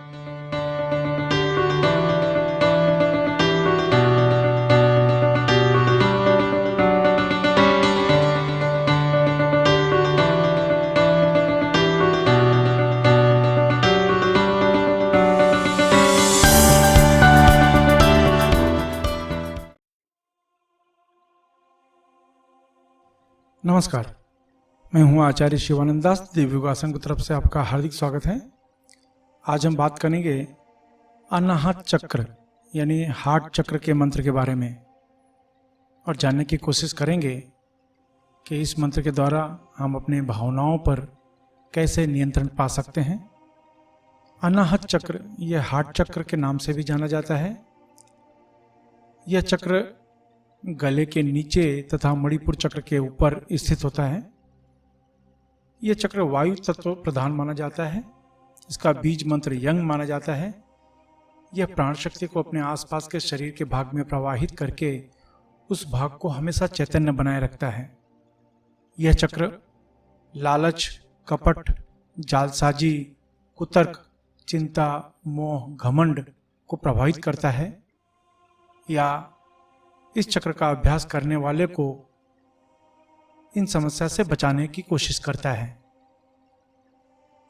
नमस्कार, मैं हूं आचार्य शिवानंद दास। दिव्य योगासन की तरफ से आपका हार्दिक स्वागत है। आज हम बात करेंगे अनाहत चक्र यानी हार्ट चक्र के मंत्र के बारे में और जानने की कोशिश करेंगे कि इस मंत्र के द्वारा हम अपने भावनाओं पर कैसे नियंत्रण पा सकते हैं। अनाहत चक्र यह हार्ट चक्र के नाम से भी जाना जाता है। यह चक्र गले के नीचे तथा मणिपुर चक्र के ऊपर स्थित होता है। यह चक्र वायु तत्व प्रधान माना जाता है। इसका बीज मंत्र यंग माना जाता है। यह प्राण शक्ति को अपने आसपास के शरीर के भाग में प्रवाहित करके उस भाग को हमेशा चैतन्य बनाए रखता है। यह चक्र लालच, कपट, जालसाजी, कुतर्क, चिंता, मोह, घमंड को प्रभावित करता है या इस चक्र का अभ्यास करने वाले को इन समस्या से बचाने की कोशिश करता है।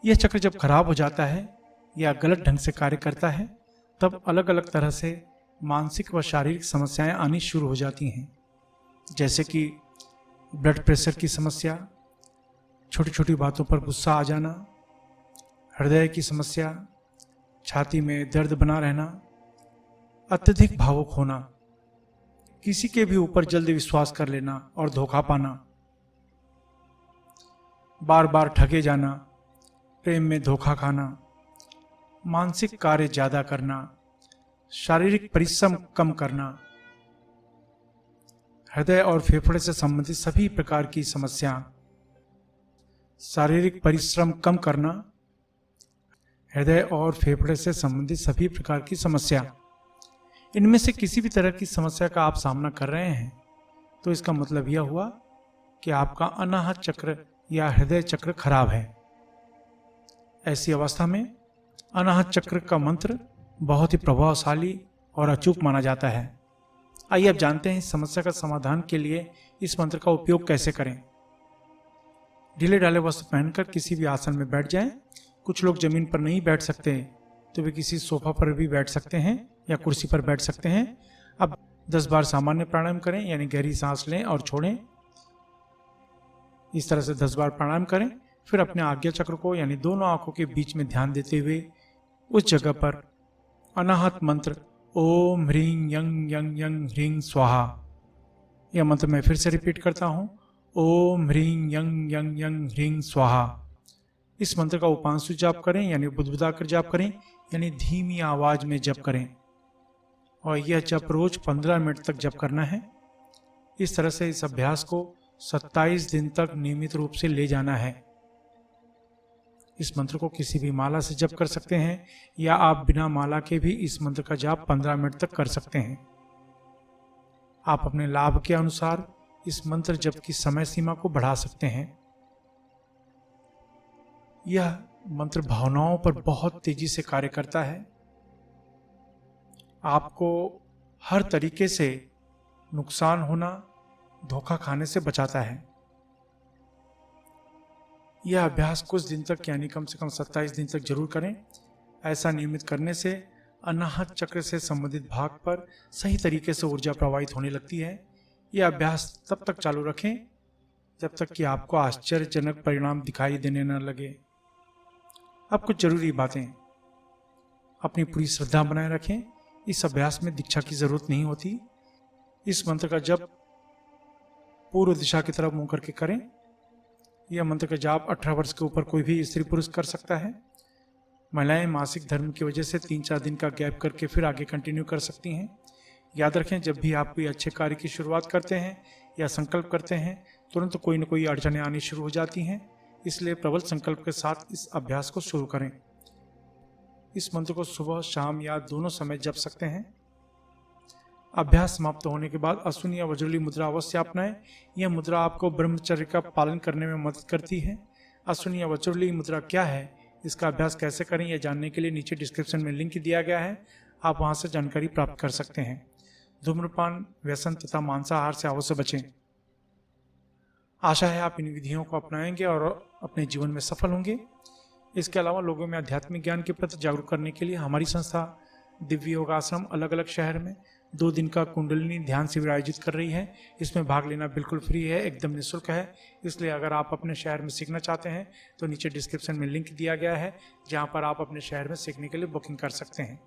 यह चक्र जब खराब हो जाता है या गलत ढंग से कार्य करता है तब अलग अलग तरह से मानसिक व शारीरिक समस्याएं आनी शुरू हो जाती हैं, जैसे कि ब्लड प्रेशर की समस्या, छोटी छोटी बातों पर गुस्सा आ जाना, हृदय की समस्या, छाती में दर्द बना रहना, अत्यधिक भावुक होना, किसी के भी ऊपर जल्दी विश्वास कर लेना और धोखा पाना, बार बार ठगे जाना, प्रेम में धोखा खाना, मानसिक कार्य ज्यादा करना, शारीरिक परिश्रम कम करना, हृदय और फेफड़े से संबंधित सभी प्रकार की समस्या, शारीरिक परिश्रम कम करना, हृदय और फेफड़े से संबंधित सभी प्रकार की समस्या। इनमें से किसी भी तरह की समस्या का आप सामना कर रहे हैं तो इसका मतलब यह हुआ कि आपका अनाहत चक्र या हृदय चक्र खराब है। ऐसी अवस्था में अनाहत चक्र का मंत्र बहुत ही प्रभावशाली और अचूक माना जाता है। आइए अब जानते हैं इस समस्या का समाधान के लिए इस मंत्र का उपयोग कैसे करें। ढीले ढाले वस्त्र पहनकर किसी भी आसन में बैठ जाएं। कुछ लोग जमीन पर नहीं बैठ सकते तो वे किसी सोफा पर भी बैठ सकते हैं या कुर्सी पर बैठ सकते हैं। अब 10 बार सामान्य प्राणायाम करें, यानी गहरी सांस लें और छोड़ें। इस तरह से 10 बार प्राणायाम करें। फिर अपने आज्ञा चक्र को यानी दोनों आंखों के बीच में ध्यान देते हुए उस जगह पर अनाहत मंत्र ओम ह्रीं यंग यंग यंग ह्रीं स्वाहा, यह मंत्र मैं फिर से रिपीट करता हूं, ओम ह्रीं यंग यंग यंग ह्रीं स्वाहा। इस मंत्र का उपांशु जाप करें, यानी बुदबुदा कर जाप करें, यानी धीमी आवाज में जप करें और यह जप रोज 15 मिनट तक जप करना है। इस तरह से इस अभ्यास को 27 दिन तक नियमित रूप से ले जाना है। इस मंत्र को किसी भी माला से जप कर सकते हैं या आप बिना माला के भी इस मंत्र का जाप 15 मिनट तक कर सकते हैं। आप अपने लाभ के अनुसार इस मंत्र जप की समय सीमा को बढ़ा सकते हैं। यह मंत्र भावनाओं पर बहुत तेजी से कार्य करता है। आपको हर तरीके से नुकसान होना, धोखा खाने से बचाता है। यह अभ्यास कुछ दिन तक यानी कम से कम 27 दिन तक जरूर करें। ऐसा नियमित करने से अनाहत चक्र से संबंधित भाग पर सही तरीके से ऊर्जा प्रवाहित होने लगती है। यह अभ्यास तब तक चालू रखें जब तक कि आपको आश्चर्यजनक परिणाम दिखाई देने न लगे। अब कुछ जरूरी बातें। अपनी पूरी श्रद्धा बनाए रखें। इस अभ्यास में दीक्षा की जरूरत नहीं होती। इस मंत्र का जप पूर्व दिशा की तरफ मुंह करके करें। यह मंत्र का जाप 18 वर्ष के ऊपर कोई भी स्त्री पुरुष कर सकता है। महिलाएं मासिक धर्म की वजह से 3-4 दिन का गैप करके फिर आगे कंटिन्यू कर सकती हैं। याद रखें, जब भी आप कोई अच्छे कार्य की शुरुआत करते हैं या संकल्प करते हैं तुरंत कोई न कोई अड़चनें आनी शुरू हो जाती हैं। इसलिए प्रबल संकल्प के साथ इस अभ्यास को शुरू करें। इस मंत्र को सुबह, शाम या दोनों समय जप सकते हैं। अभ्यास समाप्त होने के बाद अश्विनी या वज्रली मुद्रा अवश्य अपनाएं। यह मुद्रा आपको ब्रह्मचर्य का पालन करने में मदद करती है। अश्विनी या वज्रली मुद्रा क्या है इसका अभ्यास कैसे करें यह जानने के लिए नीचे डिस्क्रिप्शन में लिंक दिया गया है, आप वहां से जानकारी प्राप्त कर सकते हैं। धूम्रपान, व्यसन तथा मांसाहार से अवश्य बचें। आशा है आप इन विधियों को अपनाएंगे और अपने जीवन में सफल होंगे। इसके अलावा लोगों में आध्यात्मिक ज्ञान के प्रति जागरूक करने के लिए हमारी संस्था दिव्य योगाश्रम अलग अलग शहर में 2 दिन का कुंडलिनी ध्यान शिविर आयोजित कर रही है। इसमें भाग लेना बिल्कुल फ्री है, एकदम निःशुल्क है। इसलिए अगर आप अपने शहर में सीखना चाहते हैं तो नीचे डिस्क्रिप्शन में लिंक दिया गया है, जहां पर आप अपने शहर में सीखने के लिए बुकिंग कर सकते हैं।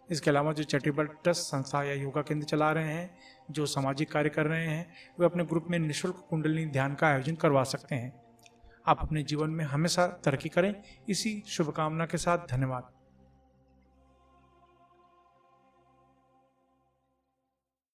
इसके अलावा जो चैरिटेबल ट्रस्ट, संस्था या योगा केंद्र चला रहे हैं, जो सामाजिक कार्य कर रहे हैं, वे अपने ग्रुप में निःशुल्क कुंडलिनी ध्यान का आयोजन करवा सकते हैं। आप अपने जीवन में हमेशा तरक्की करें। इसी शुभकामना के साथ धन्यवाद।